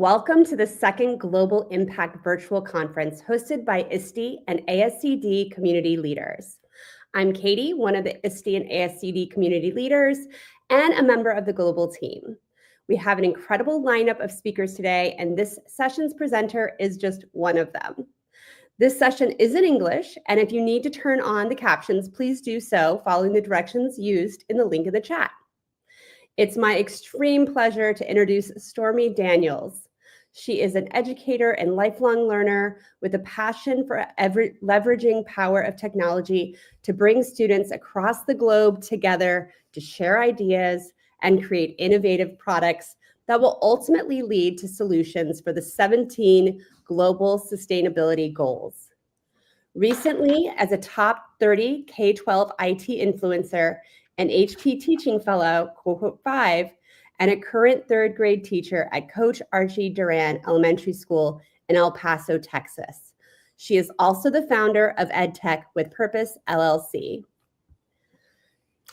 welcome to the second Global Impact Virtual Conference hosted by ISTE and ASCD community leaders. I'm Katie, one of the ISTE and ASCD community leaders and a member of the global team. We have an incredible lineup of speakers today, and this session's presenter is just one of them. This session is in English, and if you need to turn on the captions, please do so following the directions used in the link in the chat. It's my extreme pleasure to introduce Stormy Daniels. She is an educator and lifelong learner with a passion for leveraging power of technology to bring students across the globe together to share ideas and create innovative products that will ultimately lead to solutions for the 17 global sustainability goals. Recently, as a top 30 K-12 IT influencer, an HP Teaching Fellow, Cohort 5, and a current third grade teacher at Coach Archie Duran Elementary School in El Paso, Texas. She is also the founder of EdTech with Purpose, LLC.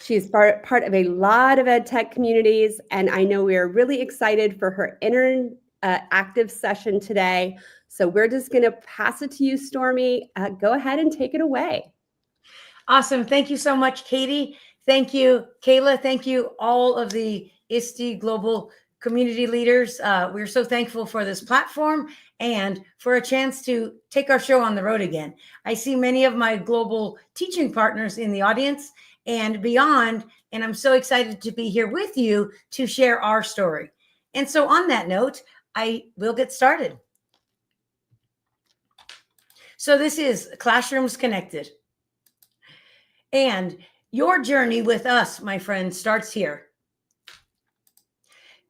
She is part of a lot of EdTech communities, and I know we are really excited for her interactive session today. So we're just going to pass it to you, Stormy. Go ahead and take it away. Awesome. Thank you so much, Katie. Thank you, Kayla. Thank you, all of the ISTE global community leaders. We're so thankful for this platform and for a chance to take our show on the road again. I see many of my global teaching partners in the audience and beyond, and I'm so excited to be here with you to share our story. And so on that note, I will get started. So this is Classrooms Connected. And your journey with us, my friend, starts here.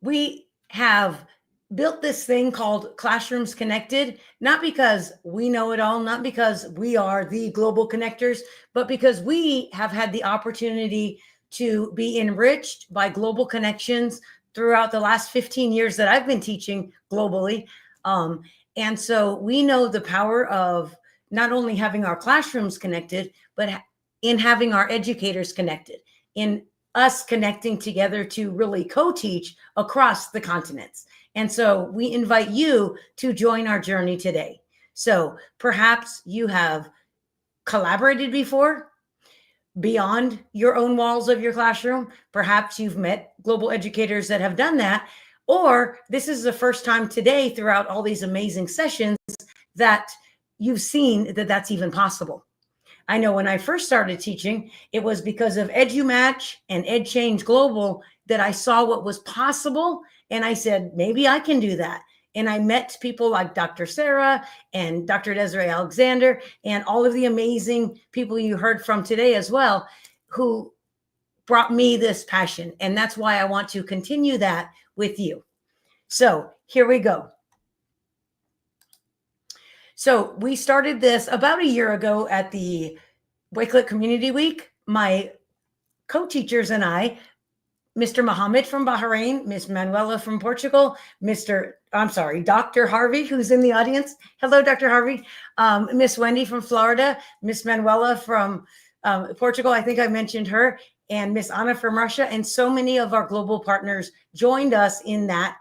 We have built this thing called Classrooms Connected, not because we know it all, not because we are the global connectors, but because we have had the opportunity to be enriched by global connections throughout the last 15 years that I've been teaching globally. And so we know the power of not only having our classrooms connected, but in having our educators connected, in us connecting together to really co-teach across the continents. And so we invite you to join our journey today. So perhaps you have collaborated before beyond your own walls of your classroom. Perhaps you've met global educators that have done that, or this is the first time today throughout all these amazing sessions that you've seen that that's even possible. I know when I first started teaching, it was because of EduMatch and EdChange Global that I saw what was possible. And I said, maybe I can do that. And I met people like Dr. Sarah and Dr. Desiree Alexander and all of the amazing people you heard from today as well, who brought me this passion. And that's why I want to continue that with you. So here we go. So we started this about a year ago at the Wakelet Community Week. My co-teachers and I, Mr. Mohammed from Bahrain, Miss Manuela from Portugal, Dr. Harvey, who's in the audience. Hello, Dr. Harvey. Miss Wendy from Florida, Miss Manuela from Portugal, I think I mentioned her, and Miss Anna from Russia. And so many of our global partners joined us in that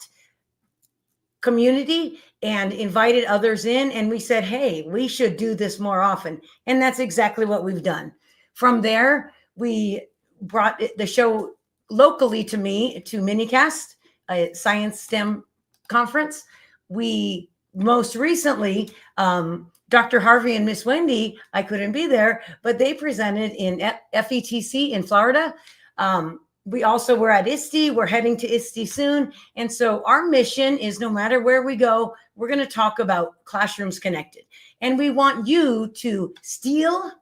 community and invited others in. And we said, hey, we should do this more often. And that's exactly what we've done. From there, we brought the show locally to me, to Minicast, a science STEM conference. We most recently, Dr. Harvey and Miss Wendy, I couldn't be there, but they presented in FETC in Florida. We also were at ISTE. We're heading to ISTE soon. And so our mission is no matter where we go, we're going to talk about Classrooms Connected. And we want you to steal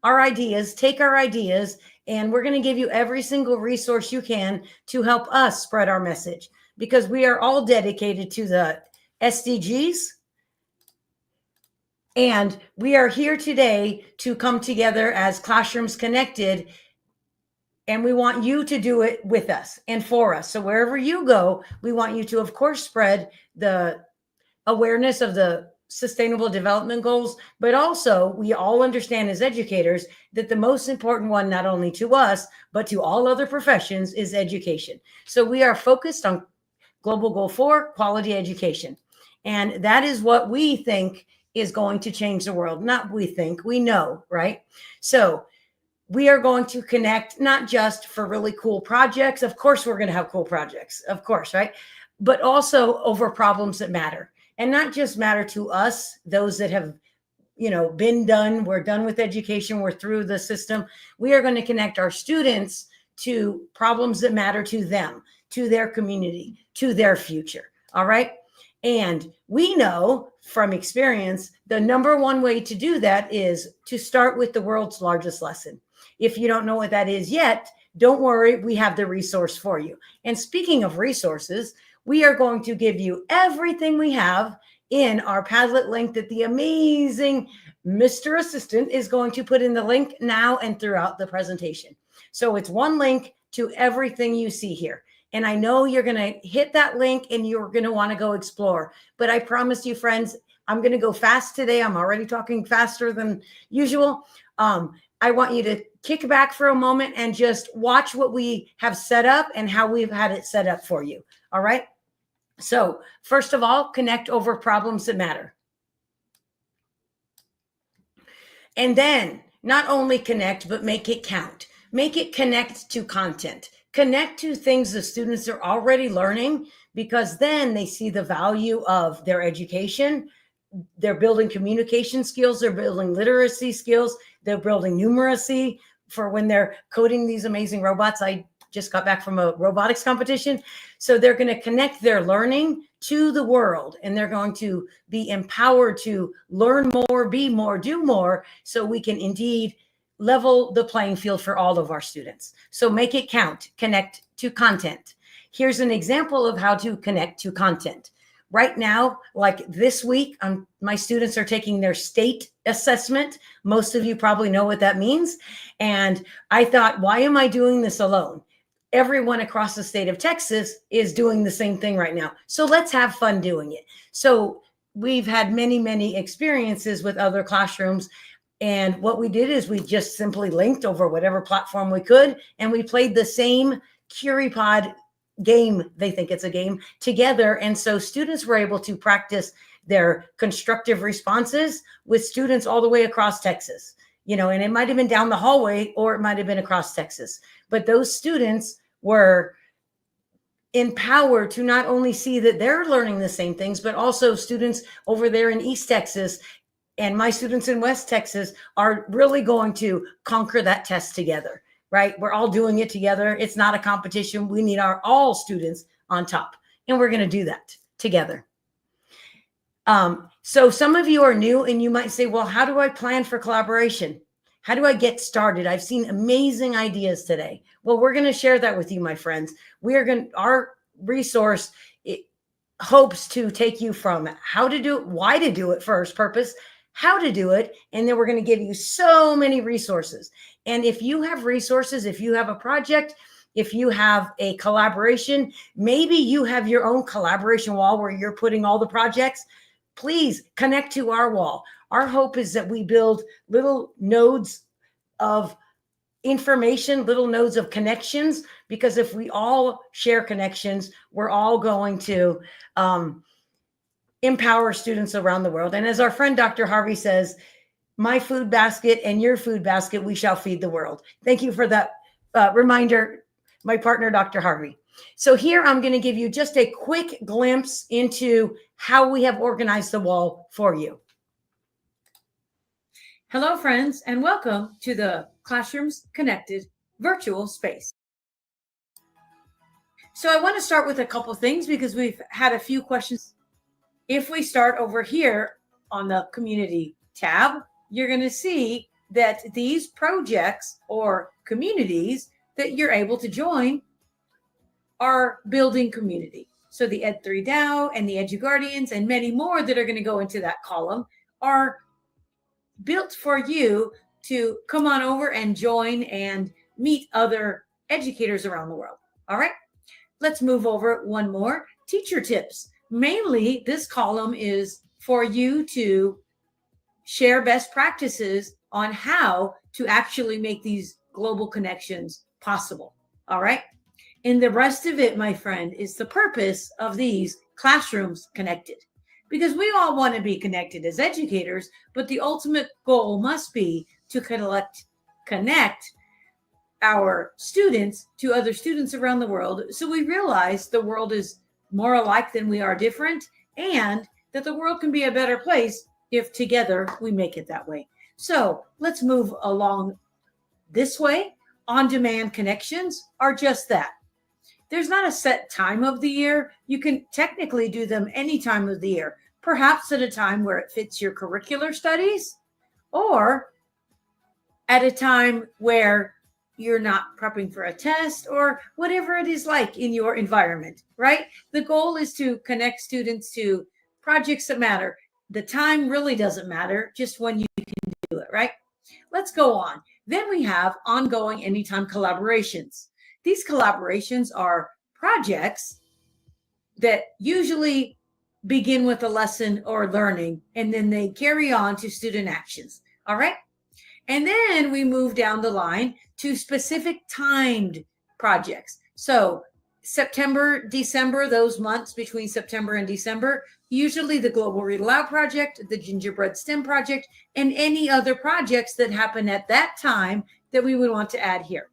our ideas, take our ideas, and we're going to give you every single resource you can to help us spread our message, because we are all dedicated to the SDGs. And we are here today to come together as Classrooms Connected. And we want you to do it with us and for us. So wherever you go, we want you to, of course, spread the awareness of the Sustainable Development Goals, but also we all understand as educators that the most important one, not only to us, but to all other professions, is education. So we are focused on Global Goal 4, quality education. And that is what we think is going to change the world. Not we think, we know, right? So we are going to connect not just for really cool projects. Of course, we're going to have cool projects, of course, right? But also over problems that matter, and not just matter to us, those that have, been done. We're done with education. We're through the system. We are going to connect our students to problems that matter to them, to their community, to their future. All right. And we know from experience, the number one way to do that is to start with the world's largest lesson. If you don't know what that is yet, don't worry, we have the resource for you. And speaking of resources, we are going to give you everything we have in our Padlet link that the amazing Mr. Assistant is going to put in the link now and throughout the presentation. So it's one link to everything you see here. And I know you're going to hit that link and you're going to want to go explore. But I promise you, friends, I'm going to go fast today. I'm already talking faster than usual. I want you to kick back for a moment and just watch what we have set up and how we've had it set up for you. All right. So first of all, connect over problems that matter. And then not only connect, but make it count. Make it connect to content. Connect to things the students are already learning, because then they see the value of their education. They're building communication skills. They're building literacy skills. They're building numeracy for when they're coding these amazing robots. I just got back from a robotics competition. So they're going to connect their learning to the world, and they're going to be empowered to learn more, be more, do more, so we can indeed level the playing field for all of our students. So make it count, connect to content. Here's an example of how to connect to content. Right now, like this week, my students are taking their state assessment. Most of you probably know what that means. And I thought, why am I doing this alone? Everyone across the state of Texas is doing the same thing right now. So let's have fun doing it. So we've had many, many experiences with other classrooms. And what we did is we just simply linked over whatever platform we could, and we played the same CuriePod game, they think it's a game, together. And so students were able to practice their constructive responses with students all the way across Texas, and it might have been down the hallway or it might have been across Texas. But those students were empowered to not only see that they're learning the same things, but also students over there in East Texas and my students in West Texas are really going to conquer that test together. Right? We're all doing it together. It's not a competition. We need all students on top, and we're going to do that together. So some of you are new and you might say, well, how do I plan for collaboration? How do I get started? I've seen amazing ideas today. Well, we're going to share that with you, my friends. Our resource hopes to take you from how to do it, why to do it first, purpose, how to do it, and then we're going to give you so many resources. And if you have resources, if you have a project, if you have a collaboration, maybe you have your own collaboration wall where you're putting all the projects, please connect to our wall. Our hope is that we build little nodes of information, little nodes of connections, because if we all share connections, we're all going to empower students around the world. And as our friend Dr. Harvey says, my food basket and your food basket, we shall feed the world. Thank you for that reminder, my partner, Dr. Harvey. So here I'm going to give you just a quick glimpse into how we have organized the wall for you. Hello, friends, and welcome to the Classrooms Connected virtual space. So I want to start with a couple things because we've had a few questions. If we start over here on the community tab, you're going to see that these projects or communities that you're able to join are building community. So the Ed3 DAO and the EduGuardians and many more that are going to go into that column are built for you to come on over and join and meet other educators around the world. All right, let's move over one more. Teacher tips. Mainly, this column is for you to share best practices on how to actually make these global connections possible. All right. And the rest of it, my friend, is the purpose of these classrooms connected. Because we all want to be connected as educators, but the ultimate goal must be to connect our students to other students around the world. So we realize the world is more alike than we are different, and that the world can be a better place if together we make it that way. So let's move along this way. On-demand connections are just that. There's not a set time of the year. You can technically do them any time of the year, perhaps at a time where it fits your curricular studies, or at a time where you're not prepping for a test, or whatever it is like in your environment, right? The goal is to connect students to projects that matter. The time really doesn't matter, just when you can do it, right? Let's go on. Then we have ongoing anytime collaborations. These collaborations are projects that usually begin with a lesson or learning, and then they carry on to student actions. All right. And then we move down the line to specific timed projects. So September, December, those months between September and December, usually the Global Read Aloud Project, the Gingerbread STEM Project, and any other projects that happen at that time that we would want to add here.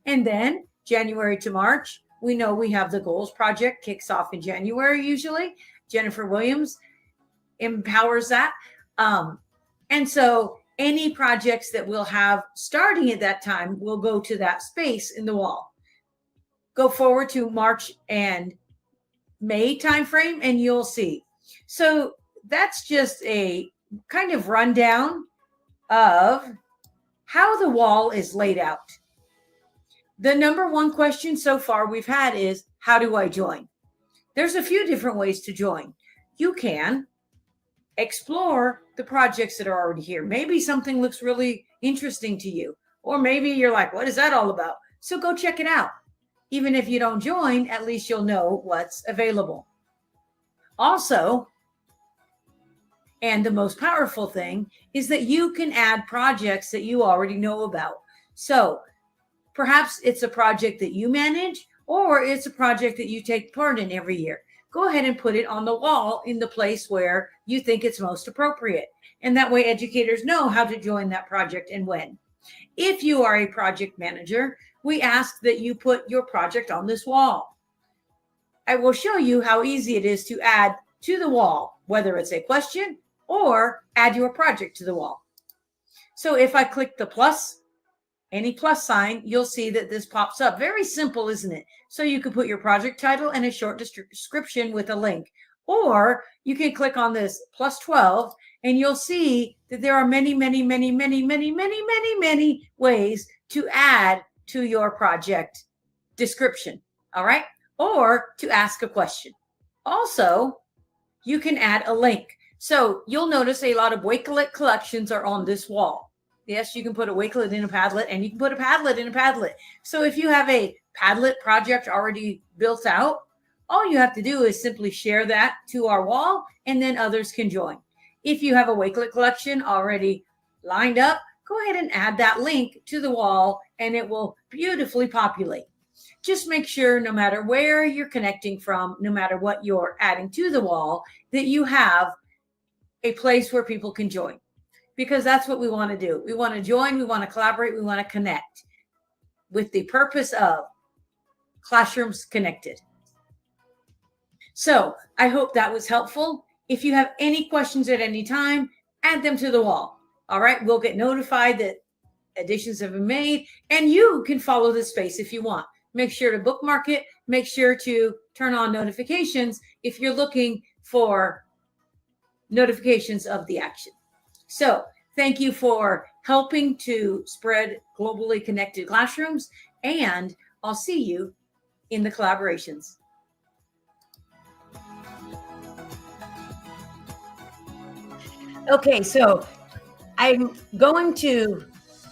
And then January to March, we know we have the Goals Project, kicks off in January usually. Jennifer Williams empowers that. And so any projects that we'll have starting at that time will go to that space in the wall. Go forward to March and May timeframe, and you'll see. So that's just a kind of rundown of how the wall is laid out. The number one question so far we've had is, how do I join? There's a few different ways to join. You can explore the projects that are already here. Maybe something looks really interesting to you, or maybe you're like, what is that all about? So go check it out. Even if you don't join, at least you'll know what's available. Also, and the most powerful thing is that you can add projects that you already know about. So perhaps it's a project that you manage, or it's a project that you take part in every year. Go ahead and put it on the wall in the place where you think it's most appropriate. And that way educators know how to join that project and when. If you are a project manager, we ask that you put your project on this wall. I will show you how easy it is to add to the wall, whether it's a question or add your project to the wall. So if I click the plus, any plus sign, you'll see that this pops up. Very simple, isn't it? So you can put your project title and a short description with a link. Or you can click on this plus 12 and you'll see that there are many, many, many, many, many, many, many, many ways to add to your project description. All right. Or to ask a question. Also, you can add a link. So you'll notice a lot of Wakelet collections are on this wall. Yes, you can put a Wakelet in a Padlet, and you can put a Padlet in a Padlet. So if you have a Padlet project already built out, all you have to do is simply share that to our wall, and then others can join. If you have a Wakelet collection already lined up, go ahead and add that link to the wall, and it will beautifully populate. Just make sure, no matter where you're connecting from, no matter what you're adding to the wall, that you have a place where people can join. Because that's what we want to do. We want to join, we want to collaborate, we want to connect with the purpose of classrooms connected. So I hope that was helpful. If you have any questions at any time, add them to the wall. All right, we'll get notified that additions have been made, and you can follow this space if you want. Make sure to bookmark it. Make sure to turn on notifications if you're looking for notifications of the action. So thank you for helping to spread globally connected classrooms, and I'll see you in the collaborations. Okay, so I'm going to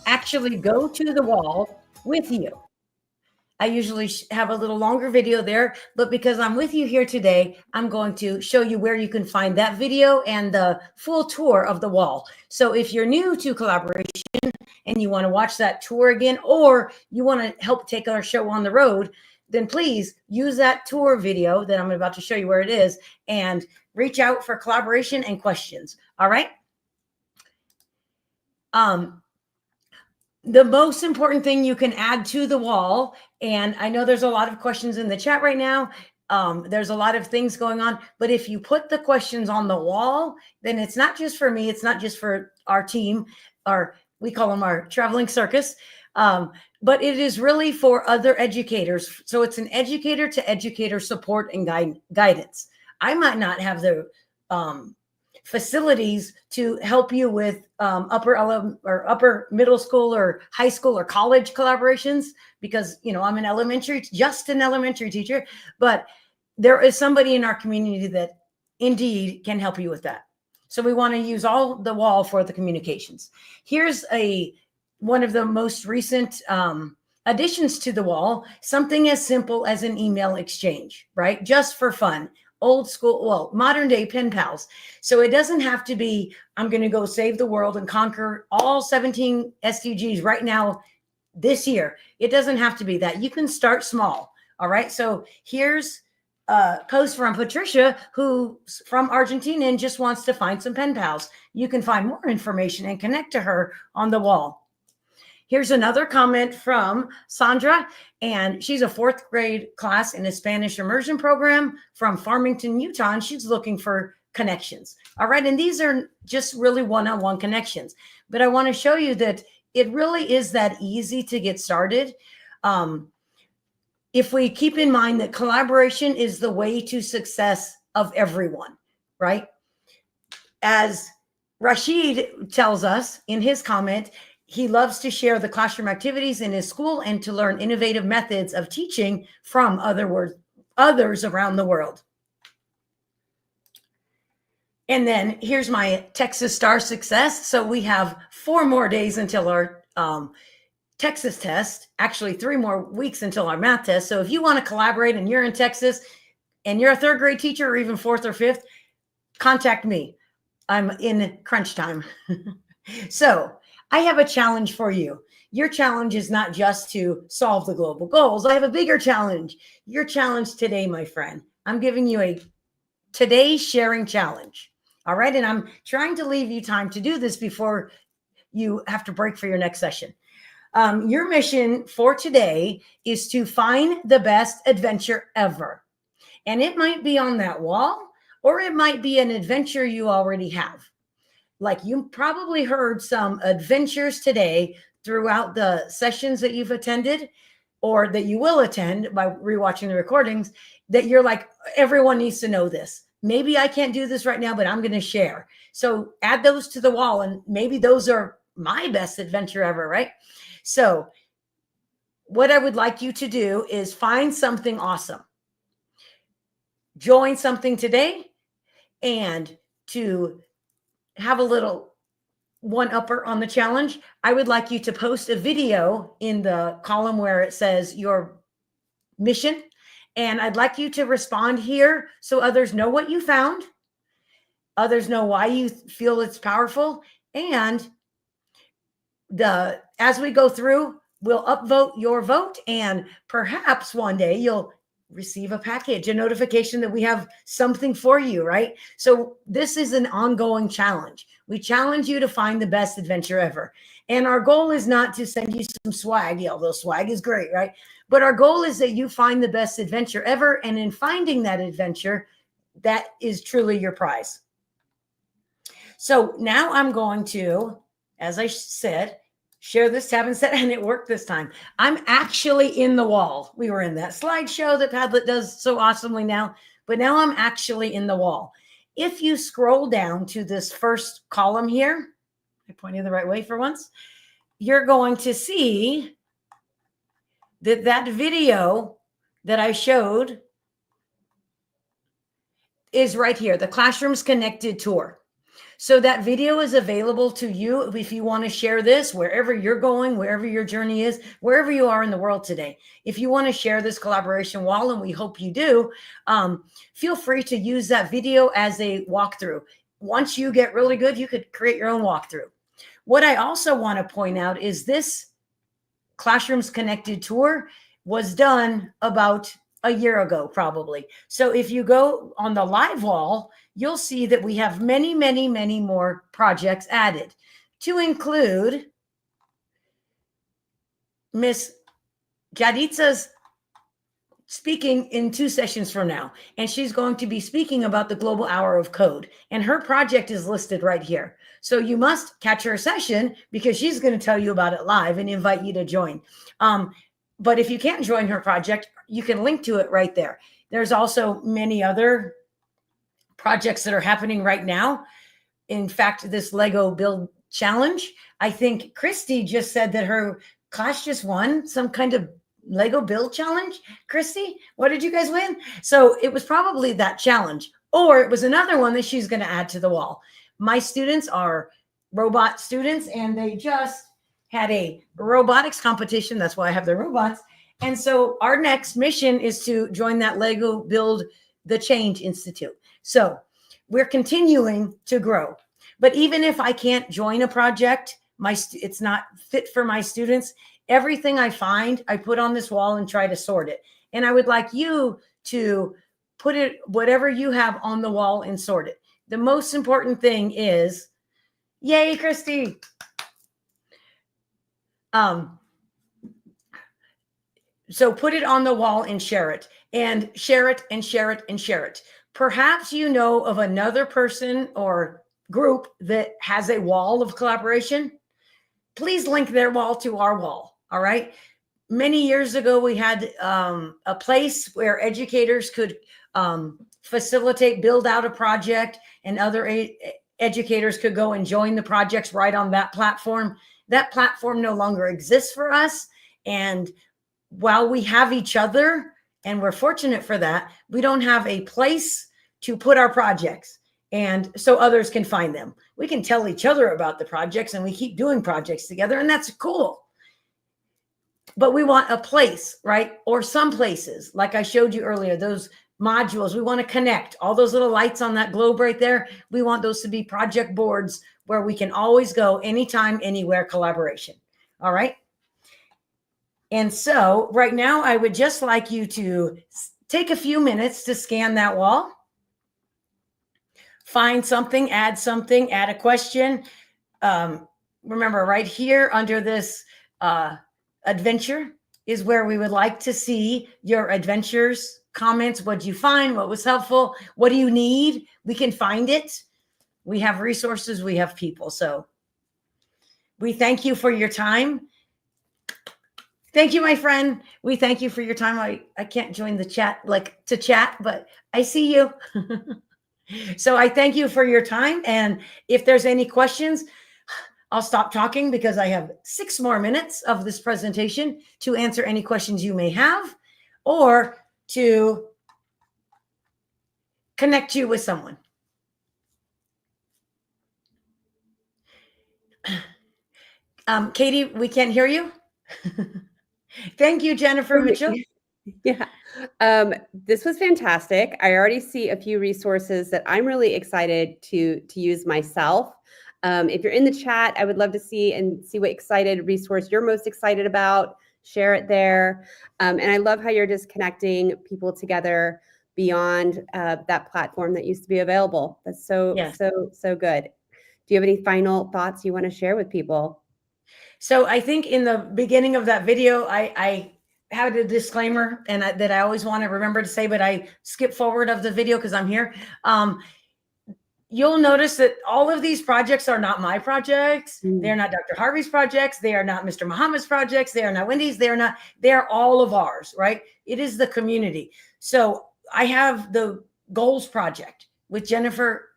actually go to the wall with you. I usually have a little longer video there, but because I'm with you here today, I'm going to show you where you can find that video and the full tour of the wall. So if you're new to collaboration and you want to watch that tour again, or you want to help take our show on the road, then please use that tour video that I'm about to show you where it is and reach out for collaboration and questions. All right. The most important thing you can add to the wall, and I know there's a lot of questions in the chat right now. There's a lot of things going on, but if you put the questions on the wall, then it's not just for me. It's not just for our team, or we call them our traveling circus. But it is really for other educators. So it's an educator to educator support and guidance. I might not have the facilities to help you with upper middle school or high school or college collaborations, because I'm an elementary teacher, but there is somebody in our community that indeed can help you with that. So we want to use all the wall for the communications. Here's one of the most recent additions to the wall, something as simple as an email exchange, right? Just for fun. Old school, well, modern day pen pals. So it doesn't have to be, I'm going to go save the world and conquer all 17 SDGs right now this year. It doesn't have to be that. You can start small. All right. So here's a post from Patricia, who's from Argentina and just wants to find some pen pals. You can find more information and connect to her on the wall. Here's another comment from Sandra, and she's a 4th grade class in a Spanish immersion program from Farmington, Utah, and she's looking for connections. All right. And these are just really one-on-one connections. But I want to show you that it really is that easy to get started. If we keep in mind that collaboration is the way to success of everyone, right? As Rashid tells us in his comment, he loves to share the classroom activities in his school and to learn innovative methods of teaching from others around the world. And then here's my Texas Star success. So we have 4 more days until our Texas test, actually 3 more weeks until our math test. So if you want to collaborate and you're in Texas and you're a 3rd grade teacher or even 4th or 5th, contact me. I'm in crunch time. So I have a challenge for you. Your challenge is not just to solve the global goals. I have a bigger challenge. Your challenge today, my friend, I'm giving you a today sharing challenge. All right. And I'm trying to leave you time to do this before you have to break for your next session. Your mission for today is to find the best adventure ever. And it might be on that wall, or it might be an adventure you already have. Like you probably heard some adventures today throughout the sessions that you've attended or that you will attend by rewatching the recordings, that you're like, everyone needs to know this. Maybe I can't do this right now, but I'm going to share. So add those to the wall, and maybe those are my best adventure ever, right? So what I would like you to do is find something awesome. Join something today, and to have a little one-upper on the challenge, I would like you to post a video in the column where it says your mission. And I'd like you to respond here so others know what you found, others know why you feel it's powerful. And as we go through, we'll upvote your vote, and perhaps one day you'll receive a package, a notification that we have something for you, right? So this is an ongoing challenge. We challenge you to find the best adventure ever. And our goal is not to send you some swag, although swag is great, right? But our goal is that you find the best adventure ever. And in finding that adventure, that is truly your prize. So now I'm going to, as I said, share this tab instead, and it worked this time. I'm actually in the wall. We were in that slideshow that Padlet does so awesomely now, but now I'm actually in the wall. If you scroll down to this first column here, I pointed the right way for once, you're going to see that video that I showed is right here, the Classrooms Connected Tour. So that video is available to you if you want to share this wherever you're going, wherever your journey is, wherever you are in the world today. If you want to share this collaboration wall, and we hope you do, feel free to use that video as a walkthrough. Once you get really good, you could create your own walkthrough. What I also want to point out is this Classrooms Connected Tour was done about a year ago, probably. So if you go on the live wall, you'll see that we have many, many, many more projects added, to include Miss Jaditsa's speaking in 2 sessions from now, and she's going to be speaking about the Global Hour of Code, and her project is listed right here. So you must catch her session because she's going to tell you about it live and invite you to join. But if you can't join her project, you can link to it right there. There's also many other projects that are happening right now. In fact, this Lego Build Challenge, I think Christy just said that her class just won some kind of Lego Build Challenge. Christy, what did you guys win? So it was probably that challenge, or it was another one that she's going to add to the wall. My students are robot students, and they just had a robotics competition. That's why I have the robots. And so our next mission is to join that Lego Build the Change Institute. So we're continuing to grow. But even if I can't join a project, it's not fit for my students, everything I find, I put on this wall and try to sort it. And I would like you to put it, whatever you have on the wall, and sort it. The most important thing is, yay, Christy. So put it on the wall and share it, and share it and share it and share it. Perhaps you know of another person or group that has a wall of collaboration. Please link their wall to our wall. All right. Many years ago, we had a place where educators could facilitate, build out a project, and other educators could go and join the projects right on that platform. That platform no longer exists for us. And while we have each other, and we're fortunate for that, we don't have a place to put our projects. And so others can find them. We can tell each other about the projects, and we keep doing projects together, and that's cool. But we want a place, right? Or some places, like I showed you earlier, those modules, we want to connect all those little lights on that globe right there. We want those to be project boards where we can always go anytime, anywhere collaboration. All right. And so right now, I would just like you to take a few minutes to scan that wall. Find something, add a question. Remember, right here under this adventure is where we would like to see your adventures, comments. What did you find? What was helpful? What do you need? We can find it. We have resources. We have people. So we thank you for your time. Thank you, my friend. We thank you for your time. I can't join the chat, like to chat, but I see you. So I thank you for your time. And if there's any questions, I'll stop talking because I have 6 more minutes of this presentation to answer any questions you may have, or to connect you with someone. Katie, we can't hear you. Thank you, Jennifer Mitchell. Yeah, this was fantastic. I already see a few resources that I'm really excited to use myself. If you're in the chat, I would love to see what excited resource you're most excited about. Share it there. And I love how you're just connecting people together beyond that platform that used to be available. That's so good. Do you have any final thoughts you want to share with people? So I think in the beginning of that video, I had a disclaimer, and that I always want to remember to say, but I skip forward of the video because I'm here. You'll notice that all of these projects are not my projects. They're not Dr. Harvey's projects. They are not Mr. Muhammad's projects. They are not Wendy's. They're all of ours, right? It is the community. So I have the Goals Project with Jennifer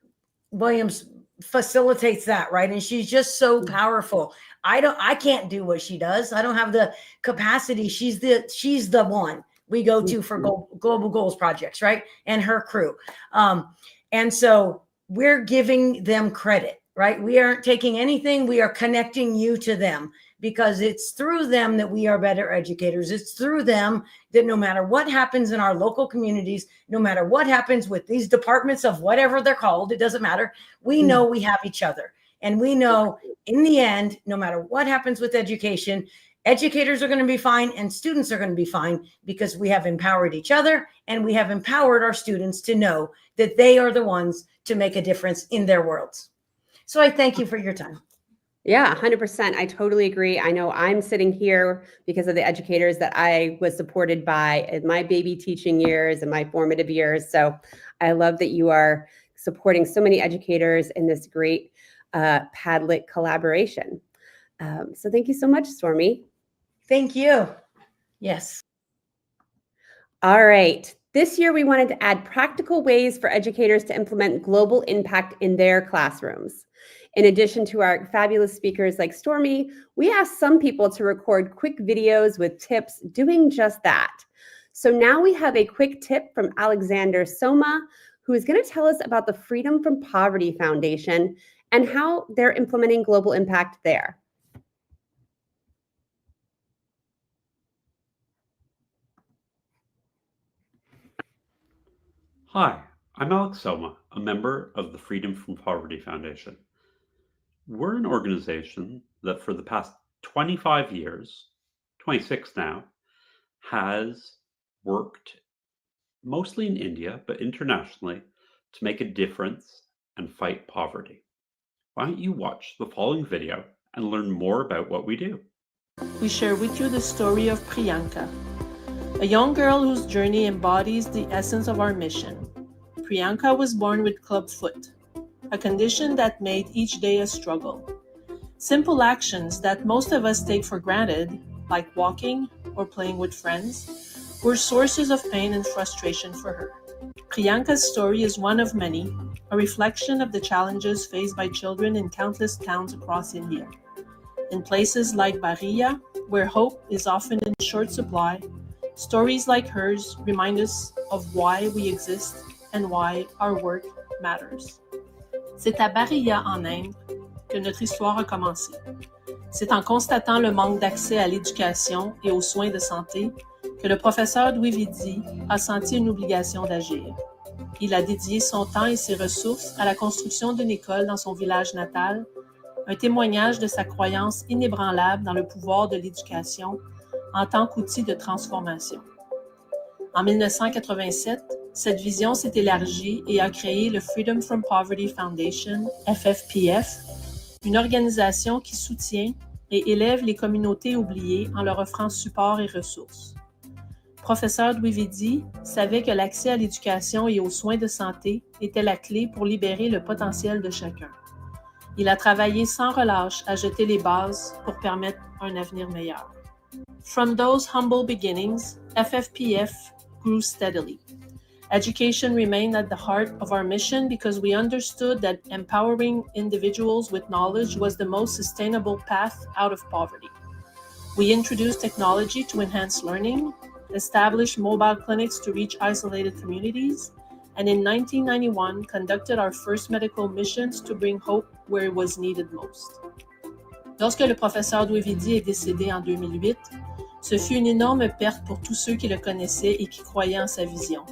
Williams facilitates that, right? And she's just so powerful. I can't do what she does. I don't have the capacity. She's the one we go to for global goals projects, right? And her crew. And so we're giving them credit, right? We aren't taking anything. We are connecting you to them because it's through them that we are better educators. It's through them that no matter what happens in our local communities, no matter what happens with these departments of whatever they're called, it doesn't matter. We know we have each other. And we know in the end, no matter what happens with education, Educators are going to be fine and students are going to be fine because we have empowered each other and we have empowered our students to know that they are the ones to make a difference in their worlds. So I thank you for your time. Yeah, 100%. I totally agree. I know I'm sitting here because of the educators that I was supported by in my baby teaching years and my formative years. So I love that you are supporting so many educators in this great Padlet collaboration. So thank you so much, Stormy. Thank you. Yes. All right. This year, we wanted to add practical ways for educators to implement global impact in their classrooms. In addition to our fabulous speakers like Stormy, we asked some people to record quick videos with tips doing just that. So now we have a quick tip from Alexander Soma, who is going to tell us about the Freedom from Poverty Foundation and how they're implementing global impact there. Hi, I'm Alex Soma, a member of the Freedom from Poverty Foundation. We're an organization that for the past 25 years, 26 now, has worked mostly in India, but internationally, to make a difference and fight poverty. Why don't you watch the following video and learn more about what we do? We share with you the story of Priyanka, a young girl whose journey embodies the essence of our mission. Priyanka was born with clubfoot, a condition that made each day a struggle. Simple actions that most of us take for granted, like walking or playing with friends, were sources of pain and frustration for her. Priyanka's story is one of many, a reflection of the challenges faced by children in countless towns across India. In places like Baria, where hope is often in short supply, stories like hers remind us of why we exist and why our work matters. C'est à Baria, en Inde, que notre histoire a commencé. C'est en constatant le manque d'accès à l'éducation et aux soins de santé que le professeur Dwivedi a senti une obligation d'agir. Il a dédié son temps et ses ressources à la construction d'une école dans son village natal, un témoignage de sa croyance inébranlable dans le pouvoir de l'éducation en tant qu'outil de transformation. En 1987, cette vision s'est élargie et a créé le Freedom from Poverty Foundation, FFPF, une organisation qui soutient et élève les communautés oubliées en leur offrant support et ressources. Professeur Dwivedi savait que l'accès à l'éducation et aux soins de santé était la clé pour libérer le potentiel de chacun. Il a travaillé sans relâche à jeter les bases pour permettre un avenir meilleur. From those humble beginnings, FFPF grew steadily. Education remained at the heart of our mission because we understood that empowering individuals with knowledge was the most sustainable path out of poverty. We introduced technology to enhance learning, established mobile clinics to reach isolated communities, and in 1991 conducted our first medical missions to bring hope where it was needed most. Lorsque le professeur Dwivedi est décédé en 2008, ce fut une énorme perte pour tous ceux qui le connaissaient et qui croyaient en sa vision.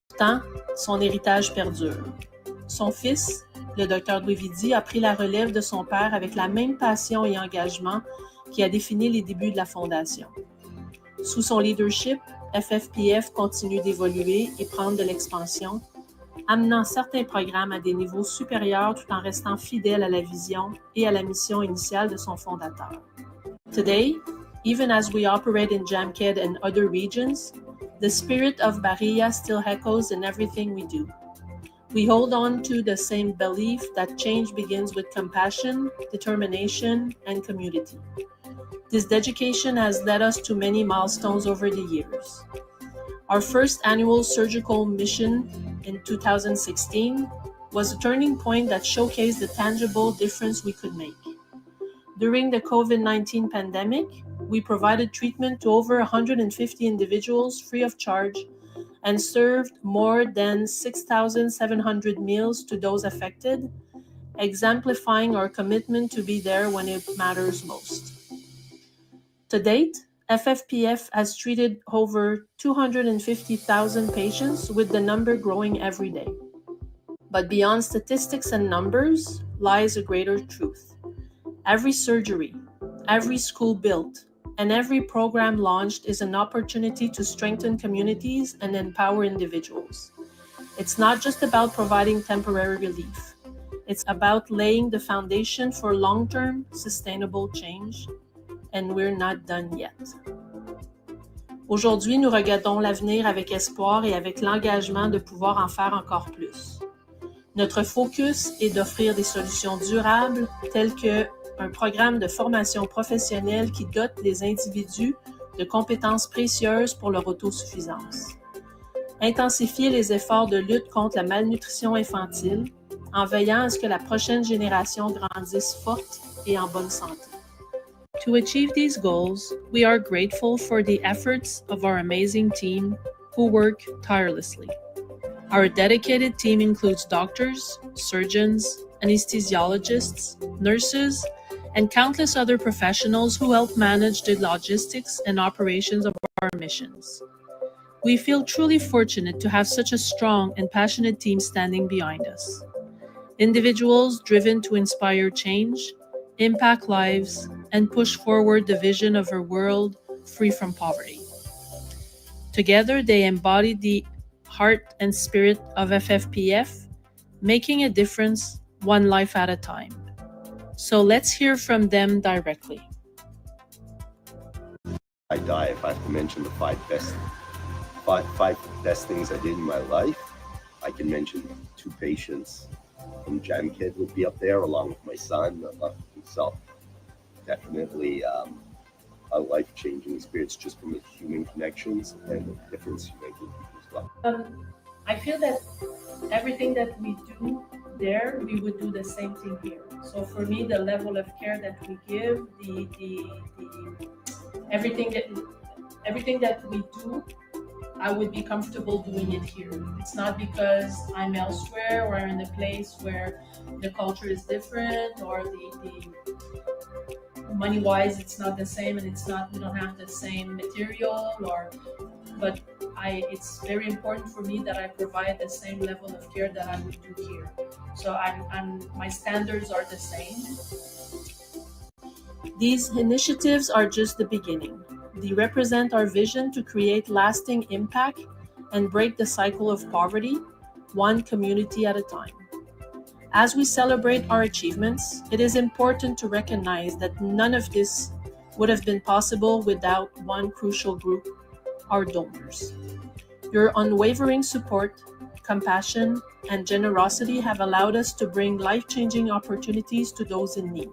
Pourtant, son héritage perdure. Son fils, le Dr Dwivedi, a pris la relève de son père avec la même passion et engagement qui a défini les débuts de la Fondation. Sous son leadership, FFPF continue d'évoluer et prendre de l'expansion, amenant certains programmes à des niveaux supérieurs tout en restant fidèle à la vision et à la mission initiale de son fondateur. Today, even as we operate in Jamkhed and other regions, the spirit of Baria still echoes in everything we do. We hold on to the same belief that change begins with compassion, determination, and community. This dedication has led us to many milestones over the years. Our first annual surgical mission in 2016 was a turning point that showcased the tangible difference we could make. During the COVID-19 pandemic, we provided treatment to over 150 individuals free of charge and served more than 6,700 meals to those affected, exemplifying our commitment to be there when it matters most. To date, FFPF has treated over 250,000 patients, with the number growing every day. But beyond statistics and numbers lies a greater truth. Every surgery, every school built, and every program launched is an opportunity to strengthen communities and empower individuals. It's not just about providing temporary relief. It's about laying the foundation for long-term, sustainable change, and we're not done yet. Aujourd'hui, nous regardons l'avenir avec espoir et avec l'engagement de pouvoir en faire encore plus. Notre focus est d'offrir des solutions durables telles qu'un programme de formation professionnelle qui dote les individus de compétences précieuses pour leur autosuffisance. Intensifier les efforts de lutte contre la malnutrition infantile en veillant à ce que la prochaine génération grandisse forte et en bonne santé. To achieve these goals, we are grateful for the efforts of our amazing team who work tirelessly. Our dedicated team includes doctors, surgeons, anesthesiologists, nurses, and countless other professionals who help manage the logistics and operations of our missions. We feel truly fortunate to have such a strong and passionate team standing behind us. Individuals driven to inspire change, impact lives, and push forward the vision of a world free from poverty. Together, they embody the heart and spirit of FFPF, making a difference one life at a time. So let's hear from them directly. I die if I have to mention the five best things I did in my life. I can mention 2 patients from Jam Kid would be up there, along with my son, himself. Definitely a life-changing experience just from the human connections and the difference you make with people as well. I feel that everything that we do there, we would do the same thing here. So for me, the level of care that we give, everything that we do, I would be comfortable doing it here. It's not because I'm elsewhere or in a place where the culture is different or the money-wise it's not the same, and we don't have the same material, but it's very important for me that I provide the same level of care that I would do here. So my standards are the same. These initiatives are just the beginning. They represent our vision to create lasting impact and break the cycle of poverty, one community at a time. As we celebrate our achievements, it is important to recognize that none of this would have been possible without one crucial group, our donors. Your unwavering support, compassion, and generosity have allowed us to bring life-changing opportunities to those in need.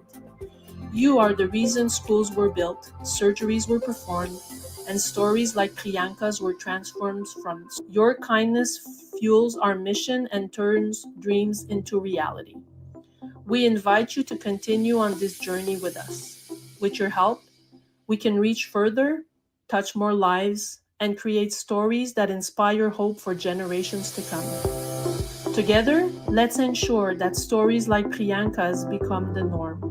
You are the reason schools were built, surgeries were performed, and stories like Priyanka's were transformed from. Your kindness fuels our mission and turns dreams into reality. We invite you to continue on this journey with us. With your help, we can reach further, touch more lives, and create stories that inspire hope for generations to come. Together, let's ensure that stories like Priyanka's become the norm.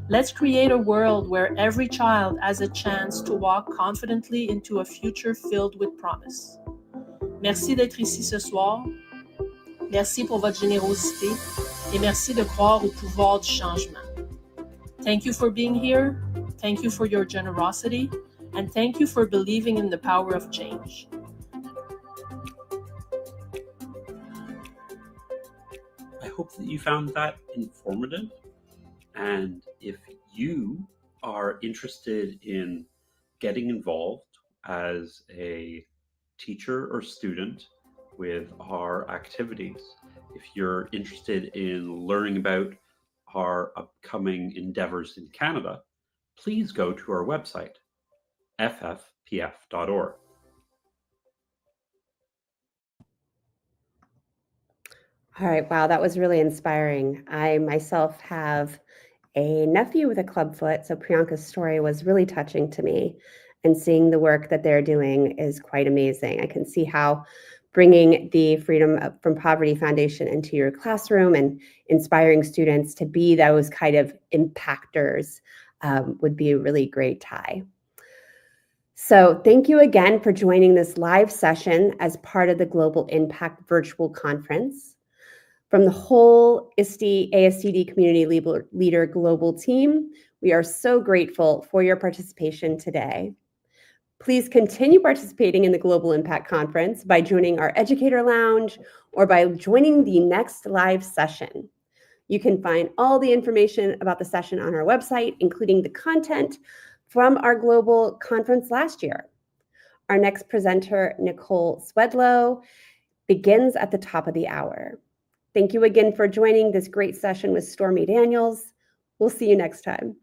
Let's create a world where every child has a chance to walk confidently into a future filled with promise. Merci d'être ici ce soir. Merci pour votre générosité et merci de croire au pouvoir du changement. Thank you for being here. Thank you for your generosity. And thank you for believing in the power of change. I hope that you found that informative. And if you are interested in getting involved as a teacher or student with our activities, if you're interested in learning about our upcoming endeavors in Canada, please go to our website, ffpf.org. All right, wow, that was really inspiring. I myself have a nephew with a clubfoot, so Priyanka's story was really touching to me, and seeing the work that they're doing is quite amazing. I can see how bringing the Freedom from Poverty Foundation into your classroom and inspiring students to be those kind of impactors would be a really great tie. So thank you again for joining this live session as part of the Global Impact Virtual Conference. From the whole ISTE ASCD Community Leader Global team, We are so grateful for your participation today. Please continue participating in the Global Impact Conference by joining our Educator Lounge or by joining the next live session. You can find all the information about the session on our website, including the content from our global conference last year. Our next presenter, Nicole Swedlow, begins at the top of the hour. Thank you again for joining this great session with Stormy Daniels. We'll see you next time.